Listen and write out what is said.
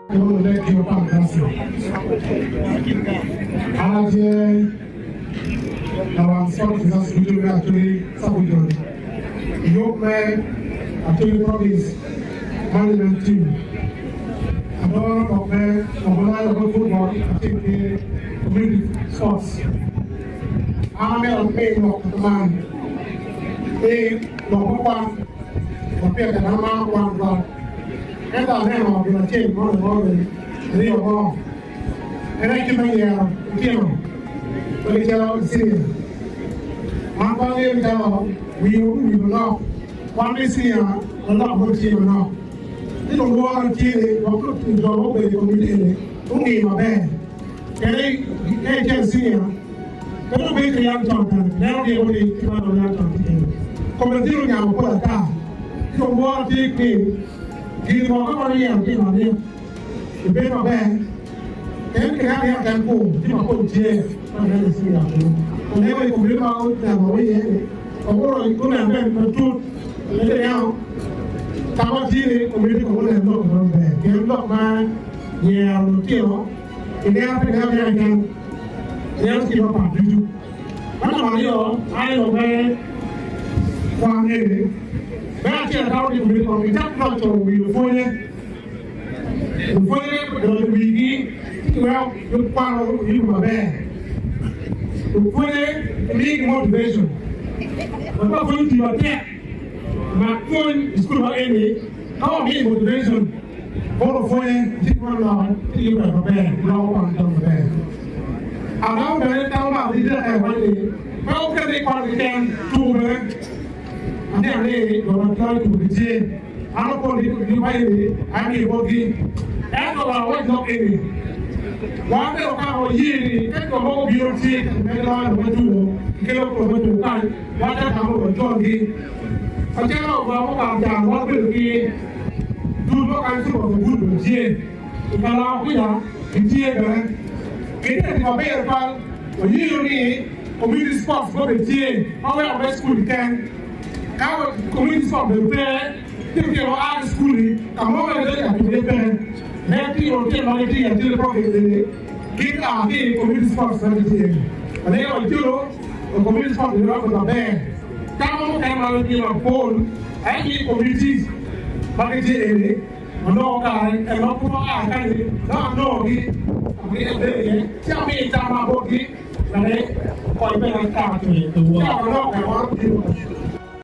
Tôi đây kêu bằng ca sĩ. Anh chị, làm sao để ra sự việc actually sao bây giờ? Young man actually promise management team. Another of men, of football, I think the community sports. I'm a man of the man. Hey, number one, the people that I'm one. Cái tờ này họ bị trên có được có đi ở kho cái này chúng ta nhà kia tôi cho xin mà bao nhiêu cho we know quan đi xin là nó không chỉ mà nó cái đồng hồ là chỉ để có cái đồ nó về công ty này cũng đi mà về cái này cái chân xin cái nó về cái ăn chọn này nếu đi có đi thì mà nó ăn chọn thì còn mình tiêu nhà một cái cả cái đồng hồ thì thì họ có bao nhiêu thì họ đi thì bên mà về cái khác thì họ càng cùng thì mà cùng chia nó sẽ được suy giảm còn nếu mà cùng biết bao là một cái gì còn có rồi cũng làm bên một chút lấy cái nhau các bác sĩ thì cũng biết cũng làm được rồi về kiếm được mà nhiều kiểu thì nếu phải theo cái này nếu chỉ có phản ứng bắt đầu đi rồi ai rồi về quan hệ bây giờ thao thì mình còn chắc lo cho mình phơi lên rồi mình đi well lúc qua nó đi mà về phơi lên need motivation mà có phơi thì mà thế mà phơi school mà em ấy có need motivation có phơi thì quan lo thì mà về lo quan tâm về à đó về tao bảo đi ra ngoài đi không cái này quan cái đèn chu nữa anh ấy rồi nó cho tụi chị anh có đi bay đi anh đi bộ đi em có vào quay dọc đi quán cái cao gì cái có một biểu chị cái đó là một chủ cái đó của một chủ cái quán cái thằng một chỗ đi ở trên đó vào một bàn trà quán cái đi du nó cái số một bút biểu chị cái lao cái đó cái chị cái này thì mà bây giờ con ở như đi community sports có thể chị họ phải ở school can các community sport được về tiếp theo art school cảm ơn các bạn đã đến về nên khi đầu tiên nói chuyện thì có thể cái cái community sport là gì ở đây ở chỗ community sport thì nó có về các bạn nói như là phone cái community mà cái gì đấy nó cái nó cũng có cái nó cái sao mình chăm mà bộ cái là đấy coi về là cả chuyện từ nó cái đó